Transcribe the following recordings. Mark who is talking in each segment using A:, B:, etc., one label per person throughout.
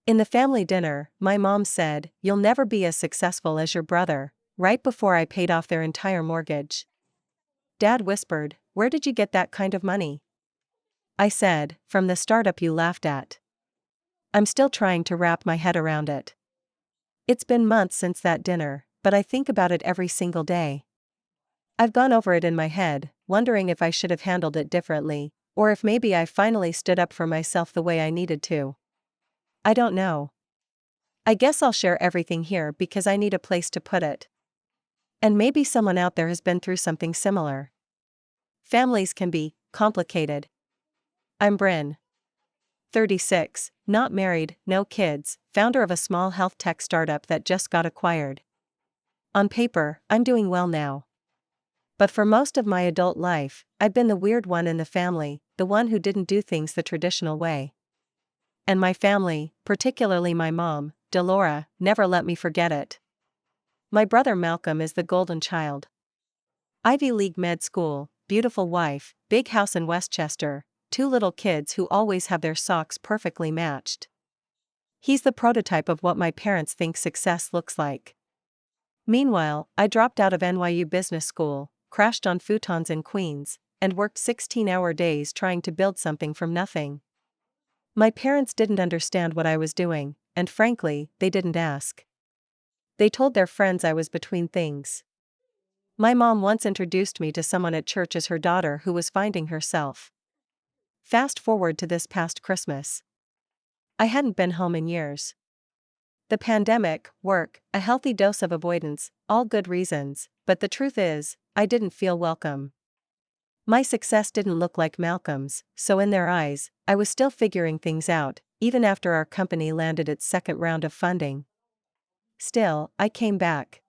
A: In the family dinner, my mom said, "You'll never be as successful as your brother," right before I paid off their entire mortgage. Dad whispered, "Where did you get that kind of money?" I said, "From the startup you laughed at." I'm still trying to wrap my head around it. It's been months since that dinner, but I think about it every single day. I've gone over it in my head, wondering if I should have handled it differently, or if maybe I finally stood up for myself the way I needed to. I don't know. I guess I'll share everything here because I need a place to put it. And maybe someone out there has been through something similar. Families can be complicated. I'm Bryn. 36, not married, no kids, founder of a small health tech startup that just got acquired. On paper, I'm doing well now. But for most of my adult life, I've been the weird one in the family, the one who didn't do things the traditional way. And my family, particularly my mom, Delora, never let me forget it. My brother Malcolm is the golden child. Ivy League med school, beautiful wife, big house in Westchester, 2 little kids who always have their socks perfectly matched. He's the prototype of what my parents think success looks like. Meanwhile, I dropped out of NYU Business School, crashed on futons in Queens, and worked 16-hour days trying to build something from nothing. My parents didn't understand what I was doing, and frankly, they didn't ask. They told their friends I was between things. My mom once introduced me to someone at church as her daughter who was finding herself. Fast forward to this past Christmas. I hadn't been home in years. The pandemic, work, a healthy dose of avoidance, all good reasons, but the truth is, I didn't feel welcome. My success didn't look like Malcolm's, so in their eyes, I was still figuring things out, even after our company landed its second round of funding. Still, I came back.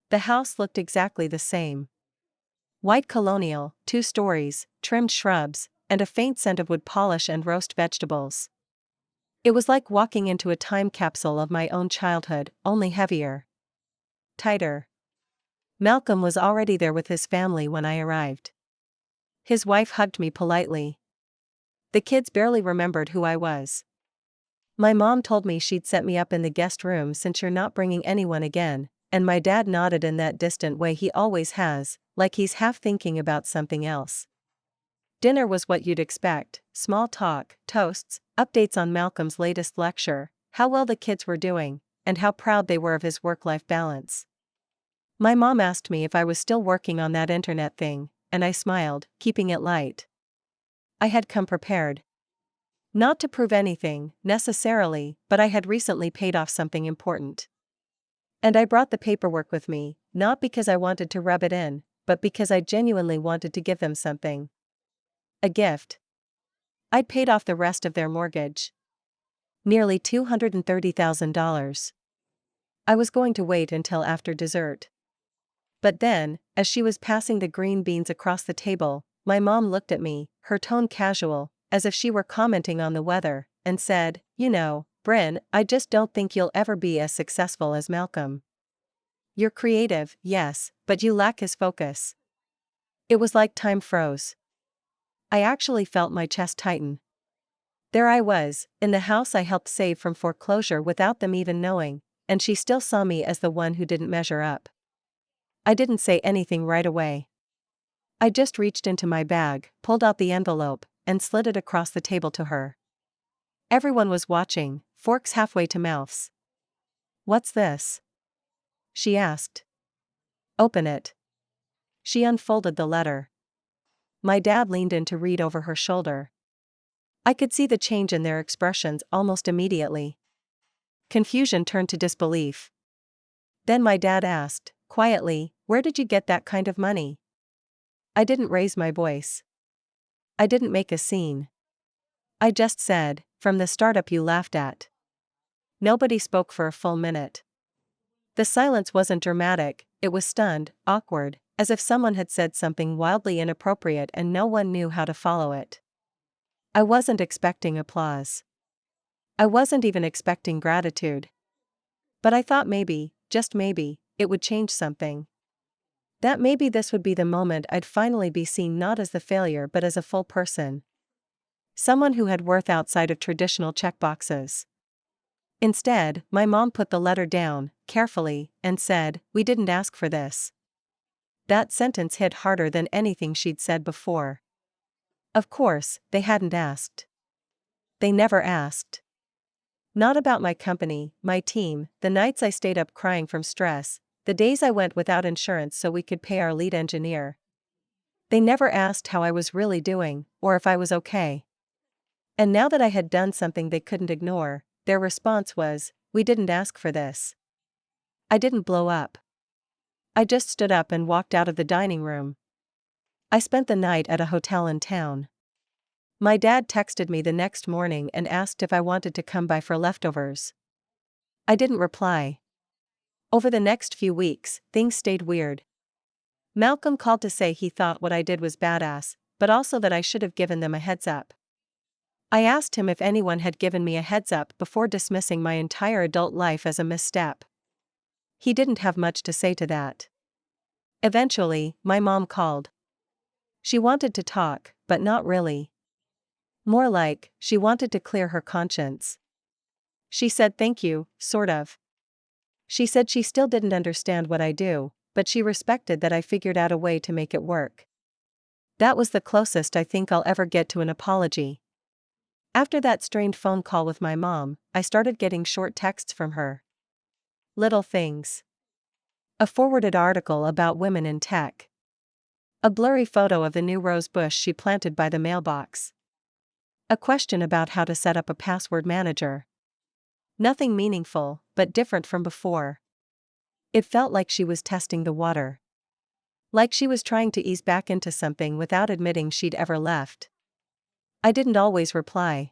A: The house looked exactly the same. White colonial, 2 stories, trimmed shrubs, and a faint scent of wood polish and roast vegetables. It was like walking into a time capsule of my own childhood, only heavier. Tighter. Malcolm was already there with his family when I arrived. His wife hugged me politely. The kids barely remembered who I was. My mom told me she'd set me up in the guest room since you're not bringing anyone again, and my dad nodded in that distant way he always has, like he's half thinking about something else. Dinner was what you'd expect: small talk, toasts, updates on Malcolm's latest lecture, how well the kids were doing, and how proud they were of his work-life balance. My mom asked me if I was still working on that internet thing, and I smiled, keeping it light. I had come prepared. Not to prove anything, necessarily, but I had recently paid off something important. And I brought the paperwork with me, not because I wanted to rub it in, but because I genuinely wanted to give them something. A gift. I'd paid off the rest of their mortgage. Nearly $230,000. I was going to wait until after dessert. But then, as she was passing the green beans across the table, my mom looked at me, her tone casual, as if she were commenting on the weather, and said, "You know, Bryn, I just don't think you'll ever be as successful as Malcolm. You're creative, yes, but you lack his focus." It was like time froze. I actually felt my chest tighten. There I was, in the house I helped save from foreclosure without them even knowing, and she still saw me as the one who didn't measure up. I didn't say anything right away. I just reached into my bag, pulled out the envelope, and slid it across the table to her. Everyone was watching, forks halfway to mouths. "What's this?" she asked. "Open it." She unfolded the letter. My dad leaned in to read over her shoulder. I could see the change in their expressions almost immediately. Confusion turned to disbelief. Then my dad asked, quietly, "Where did you get that kind of money?" I didn't raise my voice. I didn't make a scene. I just said, "From the startup you laughed at." Nobody spoke for a full minute. The silence wasn't dramatic, it was stunned, awkward, as if someone had said something wildly inappropriate and no one knew how to follow it. I wasn't expecting applause. I wasn't even expecting gratitude. But I thought maybe, just maybe, it would change something. That maybe this would be the moment I'd finally be seen not as the failure but as a full person. Someone who had worth outside of traditional checkboxes. Instead, my mom put the letter down, carefully, and said, "We didn't ask for this." That sentence hit harder than anything she'd said before. Of course, they hadn't asked. They never asked. Not about my company, my team, the nights I stayed up crying from stress, the days I went without insurance so we could pay our lead engineer. They never asked how I was really doing, or if I was okay. And now that I had done something they couldn't ignore, their response was, "We didn't ask for this." I didn't blow up. I just stood up and walked out of the dining room. I spent the night at a hotel in town. My dad texted me the next morning and asked if I wanted to come by for leftovers. I didn't reply. Over the next few weeks, things stayed weird. Malcolm called to say he thought what I did was badass, but also that I should have given them a heads up. I asked him if anyone had given me a heads up before dismissing my entire adult life as a misstep. He didn't have much to say to that. Eventually, my mom called. She wanted to talk, but not really. More like, she wanted to clear her conscience. She said thank you, sort of. She said she still didn't understand what I do, but she respected that I figured out a way to make it work. That was the closest I think I'll ever get to an apology. After that strained phone call with my mom, I started getting short texts from her. Little things. A forwarded article about women in tech. A blurry photo of the new rose bush she planted by the mailbox. A question about how to set up a password manager. Nothing meaningful, but different from before. It felt like she was testing the water. Like she was trying to ease back into something without admitting she'd ever left. I didn't always reply.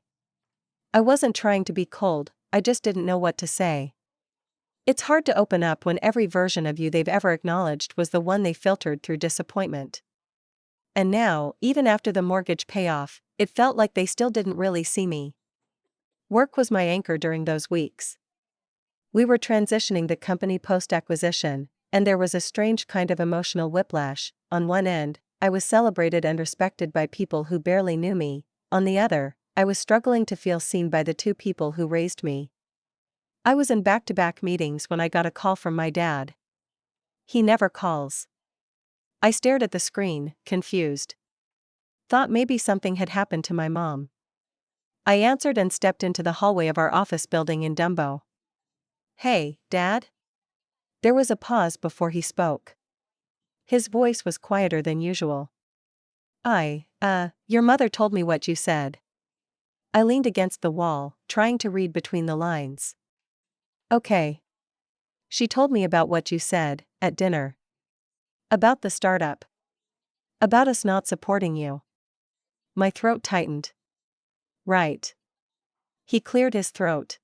A: I wasn't trying to be cold, I just didn't know what to say. It's hard to open up when every version of you they've ever acknowledged was the one they filtered through disappointment. And now, even after the mortgage payoff, it felt like they still didn't really see me. Work was my anchor during those weeks. We were transitioning the company post-acquisition, and there was a strange kind of emotional whiplash. On one end, I was celebrated and respected by people who barely knew me. On the other, I was struggling to feel seen by the two people who raised me. I was in back-to-back meetings when I got a call from my dad. He never calls. I stared at the screen, confused. Thought maybe something had happened to my mom. I answered and stepped into the hallway of our office building in Dumbo. "Hey, Dad?" There was a pause before he spoke. His voice was quieter than usual. Your mother told me what you said." I leaned against the wall, trying to read between the lines. "Okay. She told me about what you said, at dinner. About the startup. About us not supporting you." My throat tightened. "Right." He cleared his throat.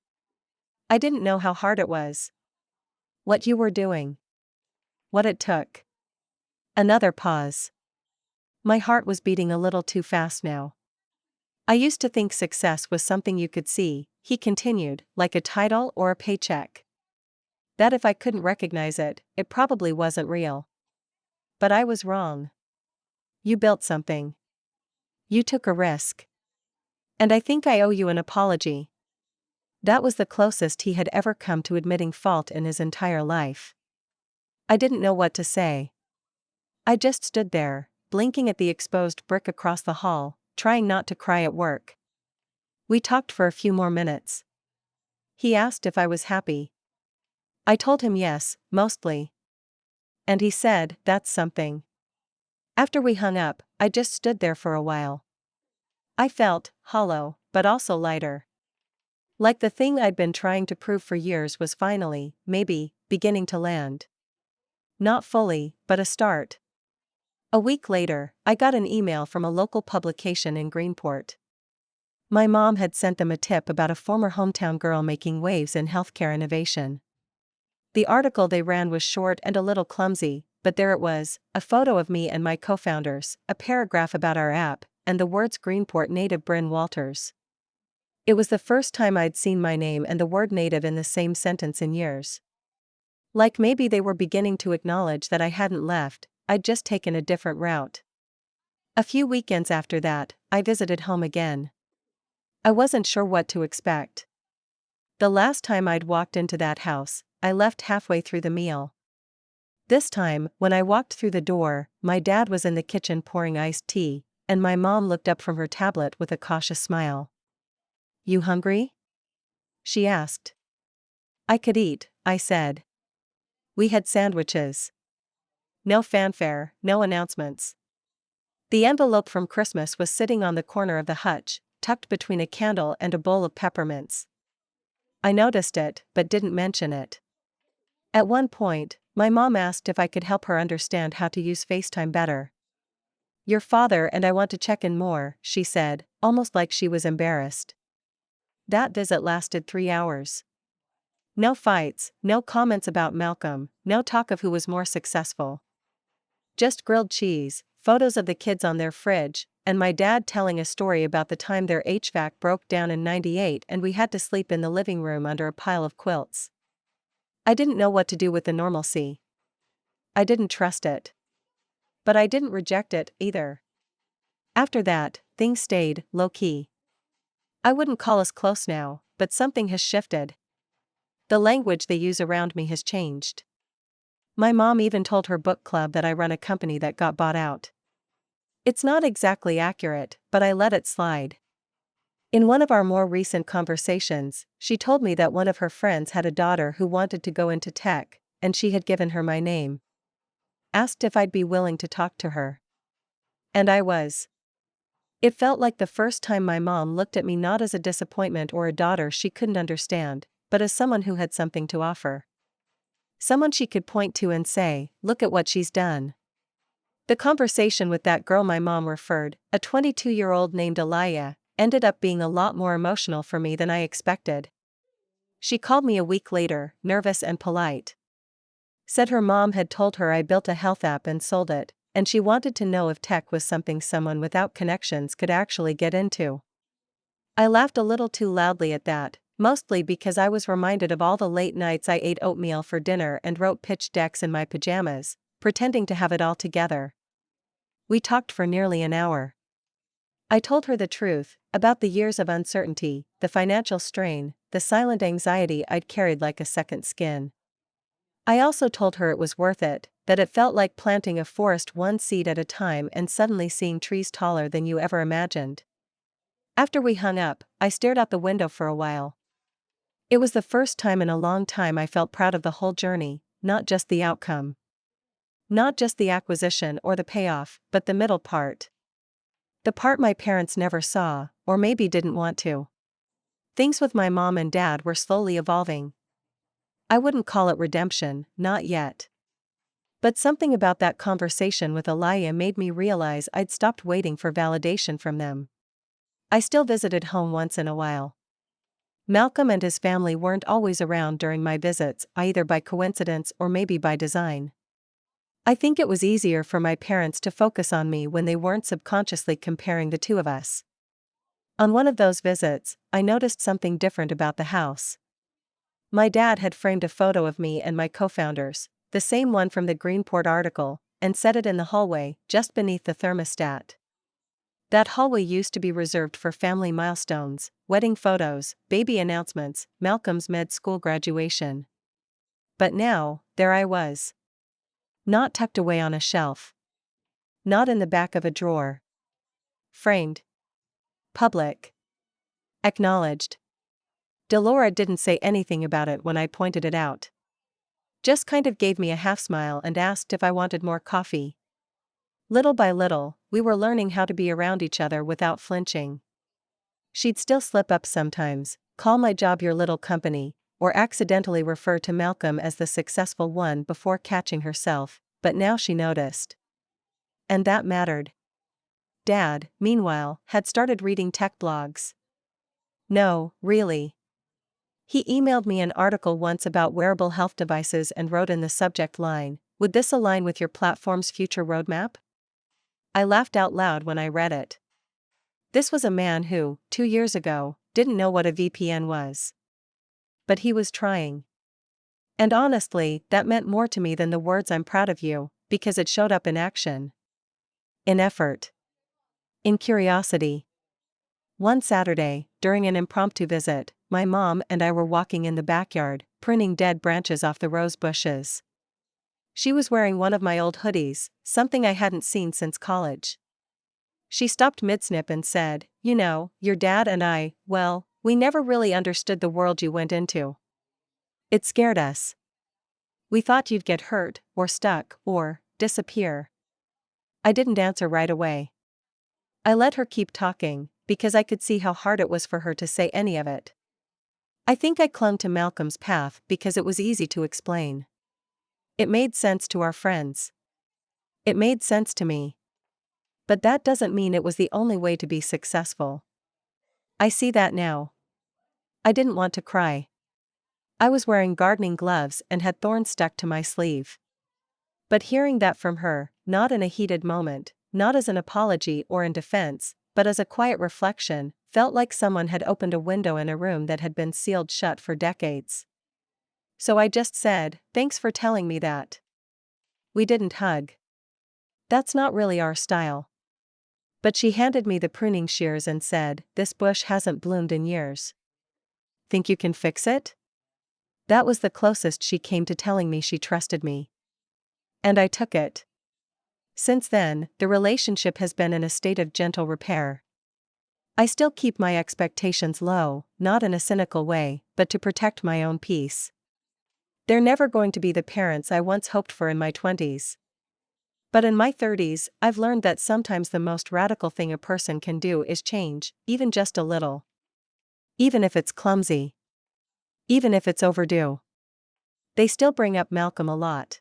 A: "I didn't know how hard it was. What you were doing. What it took." Another pause. My heart was beating a little too fast now. "I used to think success was something you could see," he continued, "like a title or a paycheck. That if I couldn't recognize it, it probably wasn't real. But I was wrong. You built something. You took a risk. And I think I owe you an apology." That was the closest he had ever come to admitting fault in his entire life. I didn't know what to say. I just stood there, blinking at the exposed brick across the hall, trying not to cry at work. We talked for a few more minutes. He asked if I was happy. I told him yes, mostly. And he said, "That's something." After we hung up, I just stood there for a while. I felt hollow, but also lighter. Like the thing I'd been trying to prove for years was finally, maybe, beginning to land. Not fully, but a start. A week later, I got an email from a local publication in Greenport. My mom had sent them a tip about a former hometown girl making waves in healthcare innovation. The article they ran was short and a little clumsy, but there it was, a photo of me and my co-founders, a paragraph about our app, and the words Greenport native Bryn Walters. It was the first time I'd seen my name and the word native in the same sentence in years. Like maybe they were beginning to acknowledge that I hadn't left, I'd just taken a different route. A few weekends after that, I visited home again. I wasn't sure what to expect. The last time I'd walked into that house, I left halfway through the meal. This time, when I walked through the door, my dad was in the kitchen pouring iced tea, and my mom looked up from her tablet with a cautious smile. "You hungry?" she asked. "I could eat," I said. We had sandwiches. No fanfare, no announcements. The envelope from Christmas was sitting on the corner of the hutch, tucked between a candle and a bowl of peppermints. I noticed it, but didn't mention it. At one point, my mom asked if I could help her understand how to use FaceTime better. "Your father and I want to check in more," she said, almost like she was embarrassed. That visit lasted 3 hours. No fights, no comments about Malcolm, no talk of who was more successful. Just grilled cheese, photos of the kids on their fridge, and my dad telling a story about the time their HVAC broke down in '98 and we had to sleep in the living room under a pile of quilts. I didn't know what to do with the normalcy. I didn't trust it. But I didn't reject it, either. After that, things stayed low-key. I wouldn't call us close now, but something has shifted. The language they use around me has changed. My mom even told her book club that I run a company that got bought out. It's not exactly accurate, but I let it slide. In one of our more recent conversations, she told me that one of her friends had a daughter who wanted to go into tech, and she had given her my name. Asked if I'd be willing to talk to her. And I was. It felt like the first time my mom looked at me not as a disappointment or a daughter she couldn't understand, but as someone who had something to offer. Someone she could point to and say, "Look at what she's done." The conversation with that girl my mom referred, a 22-year-old named Aliyah, ended up being a lot more emotional for me than I expected. She called me a week later, nervous and polite. Said her mom had told her I built a health app and sold it, and she wanted to know if tech was something someone without connections could actually get into. I laughed a little too loudly at that, mostly because I was reminded of all the late nights I ate oatmeal for dinner and wrote pitch decks in my pajamas, pretending to have it all together. We talked for nearly an hour. I told her the truth, about the years of uncertainty, the financial strain, the silent anxiety I'd carried like a second skin. I also told her it was worth it, that it felt like planting a forest one seed at a time and suddenly seeing trees taller than you ever imagined. After we hung up, I stared out the window for a while. It was the first time in a long time I felt proud of the whole journey, not just the outcome. Not just the acquisition or the payoff, but the middle part. The part my parents never saw, or maybe didn't want to. Things with my mom and dad were slowly evolving. I wouldn't call it redemption, not yet. But something about that conversation with Aliyah made me realize I'd stopped waiting for validation from them. I still visited home once in a while. Malcolm and his family weren't always around during my visits, either by coincidence or maybe by design. I think it was easier for my parents to focus on me when they weren't subconsciously comparing the two of us. On one of those visits, I noticed something different about the house. My dad had framed a photo of me and my co-founders, the same one from the Greenport article, and set it in the hallway, just beneath the thermostat. That hallway used to be reserved for family milestones, wedding photos, baby announcements, Malcolm's med-school graduation. But now, there I was. Not tucked away on a shelf. Not in the back of a drawer. Framed. Public. Acknowledged. Delora didn't say anything about it when I pointed it out. Just kind of gave me a half smile and asked if I wanted more coffee. Little by little, we were learning how to be around each other without flinching. She'd still slip up sometimes, call my job your little company, or accidentally refer to Malcolm as the successful one before catching herself, but now she noticed. And that mattered. Dad, meanwhile, had started reading tech blogs. No, really. He emailed me an article once about wearable health devices and wrote in the subject line, "Would this align with your platform's future roadmap?" I laughed out loud when I read it. This was a man who, 2 years ago, didn't know what a VPN was. But he was trying. And honestly, that meant more to me than the words "I'm proud of you," because it showed up in action. In effort. In curiosity. One Saturday, during an impromptu visit, my mom and I were walking in the backyard, pruning dead branches off the rose bushes. She was wearing one of my old hoodies, something I hadn't seen since college. She stopped mid-snip and said, "You know, your dad and I, well, we never really understood the world you went into. It scared us. We thought you'd get hurt, or stuck, or disappear." I didn't answer right away. I let her keep talking, because I could see how hard it was for her to say any of it. I think I clung to Malcolm's path because it was easy to explain. It made sense to our friends. It made sense to me. But that doesn't mean it was the only way to be successful. I see that now. I didn't want to cry. I was wearing gardening gloves and had thorns stuck to my sleeve. But hearing that from her, not in a heated moment, not as an apology or in defense, but as a quiet reflection, felt like someone had opened a window in a room that had been sealed shut for decades. So I just said, "Thanks for telling me that." We didn't hug. That's not really our style. But she handed me the pruning shears and said, "This bush hasn't bloomed in years. Think you can fix it?" That was the closest she came to telling me she trusted me. And I took it. Since then, the relationship has been in a state of gentle repair. I still keep my expectations low, not in a cynical way, but to protect my own peace. They're never going to be the parents I once hoped for in my 20s. But in my 30s, I've learned that sometimes the most radical thing a person can do is change, even just a little. Even if it's clumsy. Even if it's overdue. They still bring up Malcolm a lot.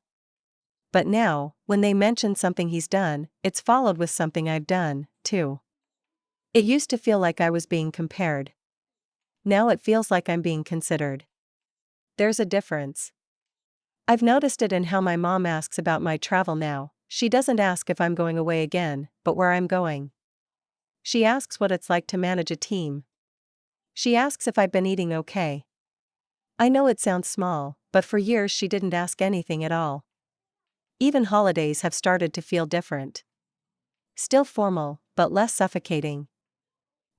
A: But now, when they mention something he's done, it's followed with something I've done, too. It used to feel like I was being compared. Now it feels like I'm being considered. There's a difference. I've noticed it in how my mom asks about my travel now. She doesn't ask if I'm going away again, but where I'm going. She asks what it's like to manage a team. She asks if I've been eating okay. I know it sounds small, but for years she didn't ask anything at all. Even holidays have started to feel different. Still formal, but less suffocating.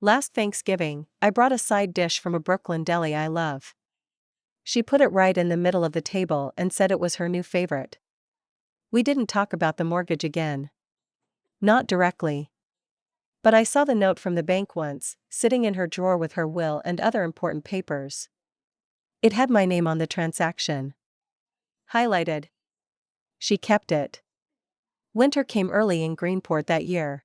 A: Last Thanksgiving, I brought a side dish from a Brooklyn deli I love. She put it right in the middle of the table and said it was her new favorite. We didn't talk about the mortgage again. Not directly. But I saw the note from the bank once, sitting in her drawer with her will and other important papers. It had my name on the transaction. Highlighted. She kept it. Winter came early in Greenport that year.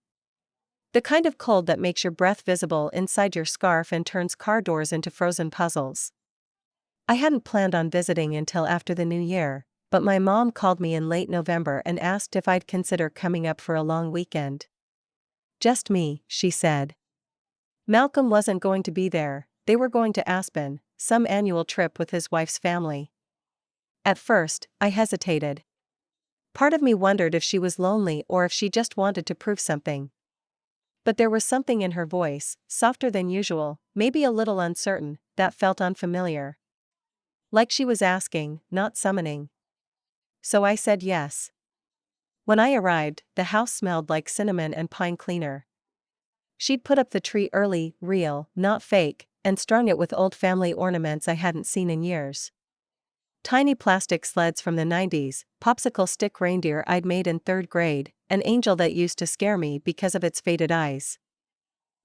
A: The kind of cold that makes your breath visible inside your scarf and turns car doors into frozen puzzles. I hadn't planned on visiting until after the new year, but my mom called me in late November and asked if I'd consider coming up for a long weekend. "Just me," she said. Malcolm wasn't going to be there, they were going to Aspen, some annual trip with his wife's family. At first, I hesitated. Part of me wondered if she was lonely or if she just wanted to prove something. But there was something in her voice, softer than usual, maybe a little uncertain, that felt unfamiliar. Like she was asking, not summoning. So I said yes. When I arrived, the house smelled like cinnamon and pine cleaner. She'd put up the tree early, real, not fake, and strung it with old family ornaments I hadn't seen in years. Tiny plastic sleds from the 90s, popsicle stick reindeer I'd made in 3rd grade, an angel that used to scare me because of its faded eyes.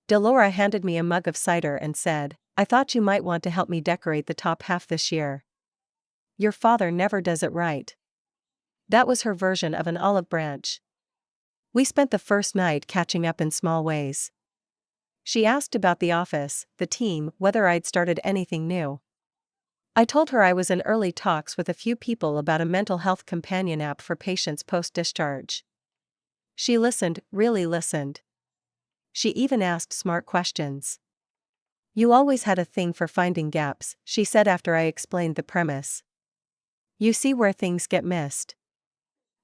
A: Delora handed me a mug of cider and said, "I thought you might want to help me decorate the top half this year. Your father never does it right." That was her version of an olive branch. We spent the first night catching up in small ways. She asked about the office, the team, whether I'd started anything new. I told her I was in early talks with a few people about a mental health companion app for patients post-discharge. She listened, really listened. She even asked smart questions. "You always had a thing for finding gaps," she said after I explained the premise. "You see where things get missed."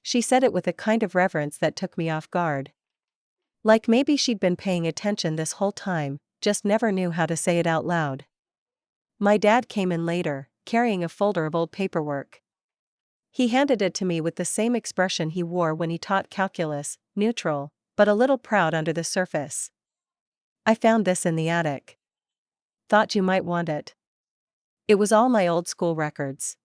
A: She said it with a kind of reverence that took me off guard. Like maybe she'd been paying attention this whole time, just never knew how to say it out loud. My dad came in later, carrying a folder of old paperwork. He handed it to me with the same expression he wore when he taught calculus, neutral, but a little proud under the surface. "I found this in the attic. Thought you might want it." It was all my old school records.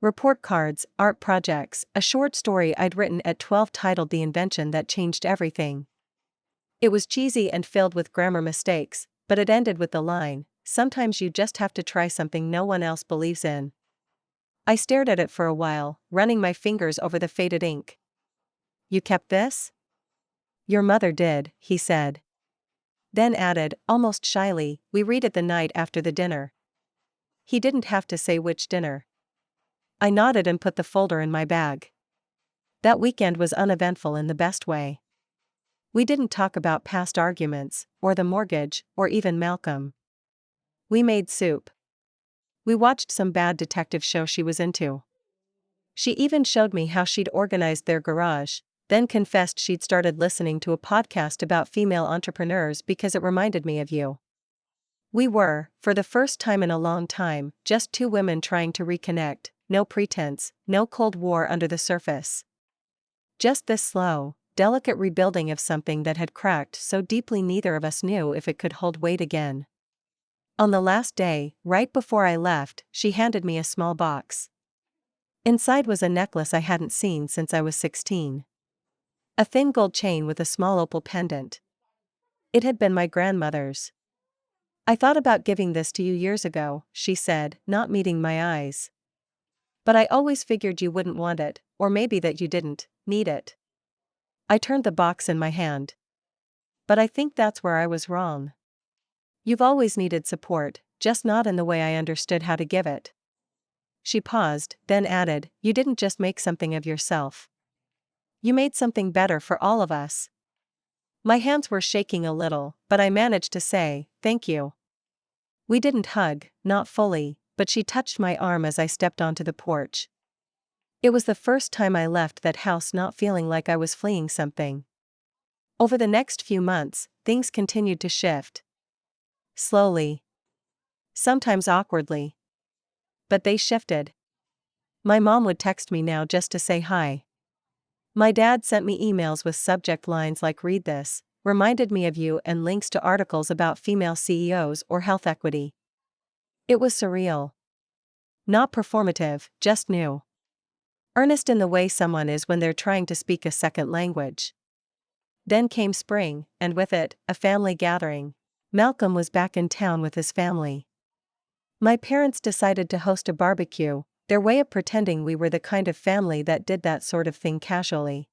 A: Report cards, art projects, a short story I'd written at 12 titled The Invention That Changed Everything. It was cheesy and filled with grammar mistakes, but it ended with the line, "Sometimes you just have to try something no one else believes in." I stared at it for a while, running my fingers over the faded ink. "You kept this?" "Your mother did," he said. Then added, almost shyly, "We read it the night after the dinner." He didn't have to say which dinner. I nodded and put the folder in my bag. That weekend was uneventful in the best way. We didn't talk about past arguments, or the mortgage, or even Malcolm. We made soup. We watched some bad detective show she was into. She even showed me how she'd organized their garage, then confessed she'd started listening to a podcast about female entrepreneurs because it reminded me of you. We were, for the first time in a long time, just two women trying to reconnect, no pretense, no Cold War under the surface. Just this slow, delicate rebuilding of something that had cracked so deeply neither of us knew if it could hold weight again. On the last day, right before I left, she handed me a small box. Inside was a necklace I hadn't seen since I was 16. A thin gold chain with a small opal pendant. It had been my grandmother's. "I thought about giving this to you years ago," she said, not meeting my eyes. "But I always figured you wouldn't want it, or maybe that you didn't need it." I turned the box in my hand. "But I think that's where I was wrong. You've always needed support, just not in the way I understood how to give it." She paused, then added, "You didn't just make something of yourself. You made something better for all of us." My hands were shaking a little, but I managed to say, "Thank you." We didn't hug, not fully, but she touched my arm as I stepped onto the porch. It was the first time I left that house not feeling like I was fleeing something. Over the next few months, things continued to shift. Slowly. Sometimes awkwardly. But they shifted. My mom would text me now just to say hi. My dad sent me emails with subject lines like "Read this," "Reminded me of you," and links to articles about female CEOs or health equity. It was surreal. Not performative, just new. Earnest in the way someone is when they're trying to speak a second language. Then came spring, and with it, a family gathering. Malcolm was back in town with his family. My parents decided to host a barbecue, their way of pretending we were the kind of family that did that sort of thing casually.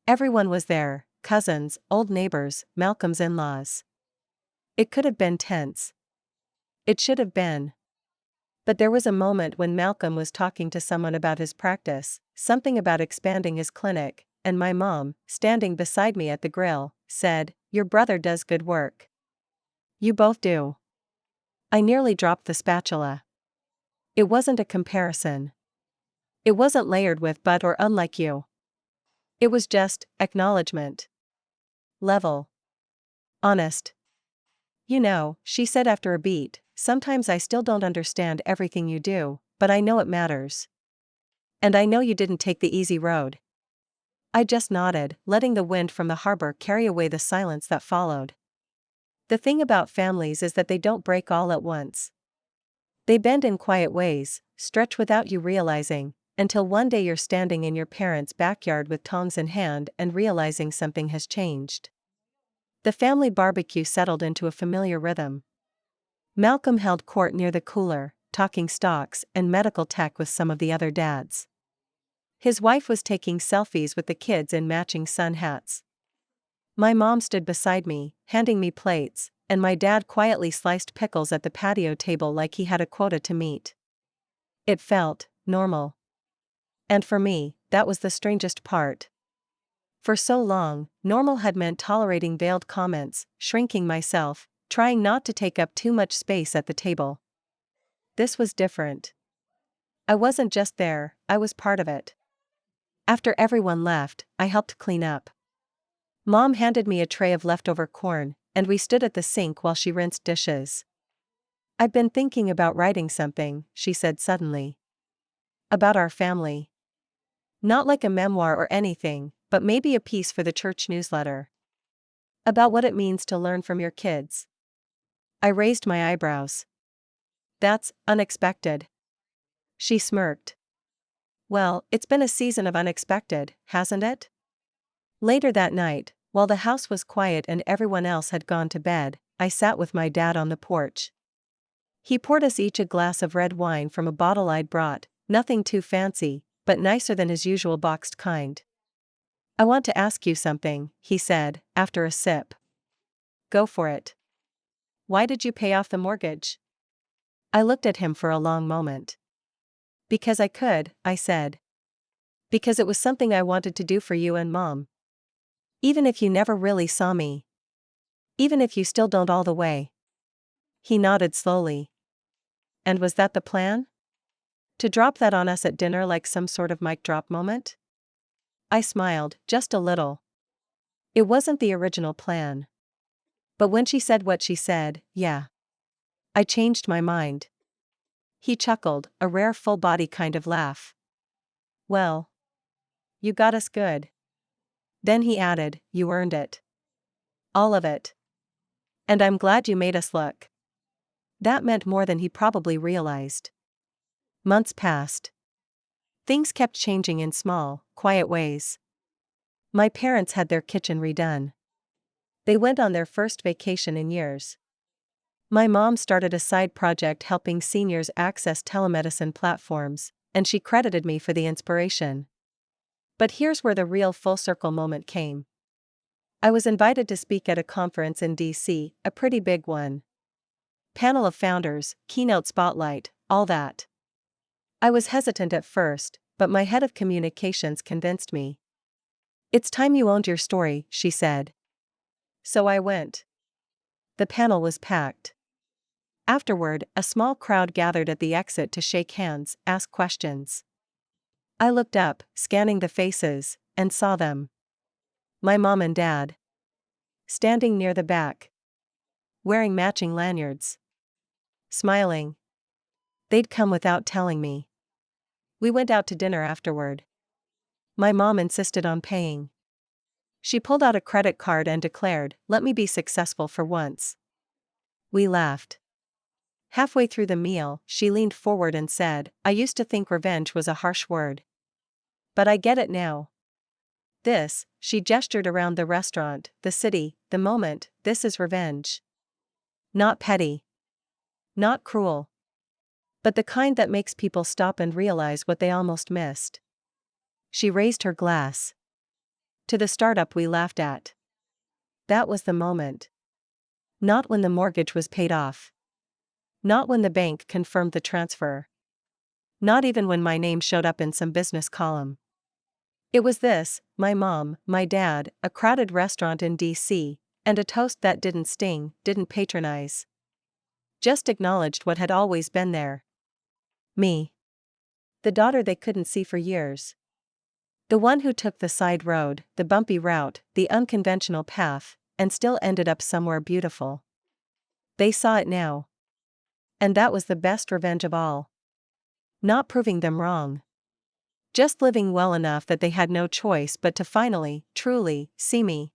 A: Everyone was there, cousins, old neighbors, Malcolm's in-laws. It could have been tense. It should have been. But there was a moment when Malcolm was talking to someone about his practice, something about expanding his clinic, and my mom, standing beside me at the grill, said, "Your brother does good work. You both do." I nearly dropped the spatula. It wasn't a comparison. It wasn't layered with "but" or "unlike you." It was just acknowledgement. Level. Honest. "You know," she said after a beat, "sometimes I still don't understand everything you do, but I know it matters. And I know you didn't take the easy road." I just nodded, letting the wind from the harbor carry away the silence that followed. The thing about families is that they don't break all at once. They bend in quiet ways, stretch without you realizing, until one day you're standing in your parents' backyard with tongs in hand and realizing something has changed. The family barbecue settled into a familiar rhythm. Malcolm held court near the cooler, talking stocks and medical tech with some of the other dads. His wife was taking selfies with the kids in matching sun hats. My mom stood beside me, handing me plates, and my dad quietly sliced pickles at the patio table like he had a quota to meet. It felt normal. And for me, that was the strangest part. For so long, normal had meant tolerating veiled comments, shrinking myself, trying not to take up too much space at the table. This was different. I wasn't just there, I was part of it. After everyone left, I helped clean up. Mom handed me a tray of leftover corn, and we stood at the sink while she rinsed dishes. "I've been thinking about writing something," she said suddenly. "About our family. Not like a memoir or anything, but maybe a piece for the church newsletter. About what it means to learn from your kids." I raised my eyebrows. That's unexpected. She smirked. Well, it's been a season of unexpected, hasn't it? Later that night, while the house was quiet and everyone else had gone to bed, I sat with my dad on the porch. He poured us each a glass of red wine from a bottle I'd brought, nothing too fancy, but nicer than his usual boxed kind. I want to ask you something, he said, after a sip. Go for it. Why did you pay off the mortgage? I looked at him for a long moment. Because I could, I said. Because it was something I wanted to do for you and Mom. Even if you never really saw me. Even if you still don't all the way. He nodded slowly. And was that the plan? To drop that on us at dinner like some sort of mic drop moment? I smiled, just a little. It wasn't the original plan. But when she said what she said, yeah. I changed my mind. He chuckled, a rare full-body kind of laugh. Well. You got us good. Then he added, you earned it. All of it. And I'm glad you made us look. That meant more than he probably realized. Months passed. Things kept changing in small, quiet ways. My parents had their kitchen redone. They went on their first vacation in years. My mom started a side project helping seniors access telemedicine platforms, and she credited me for the inspiration. But here's where the real full-circle moment came. I was invited to speak at a conference in D.C., a pretty big one. Panel of founders, keynote spotlight, all that. I was hesitant at first, but my head of communications convinced me. It's time you owned your story, she said. So I went. The panel was packed. Afterward, a small crowd gathered at the exit to shake hands, ask questions. I looked up, scanning the faces, and saw them. My mom and dad. Standing near the back. Wearing matching lanyards. Smiling. They'd come without telling me. We went out to dinner afterward. My mom insisted on paying. She pulled out a credit card and declared, let me be successful for once. We laughed. Halfway through the meal, she leaned forward and said, I used to think revenge was a harsh word. But I get it now. This, she gestured around the restaurant, the city, the moment, this is revenge. Not petty. Not cruel. But the kind that makes people stop and realize what they almost missed. She raised her glass. To the startup we laughed at. That was the moment. Not when the mortgage was paid off. Not when the bank confirmed the transfer. Not even when my name showed up in some business column. It was this, my mom, my dad, a crowded restaurant in D.C., and a toast that didn't sting, didn't patronize. Just acknowledged what had always been there. Me. The daughter they couldn't see for years. The one who took the side road, the bumpy route, the unconventional path, and still ended up somewhere beautiful. They saw it now. And that was the best revenge of all. Not proving them wrong. Just living well enough that they had no choice but to finally, truly, see me.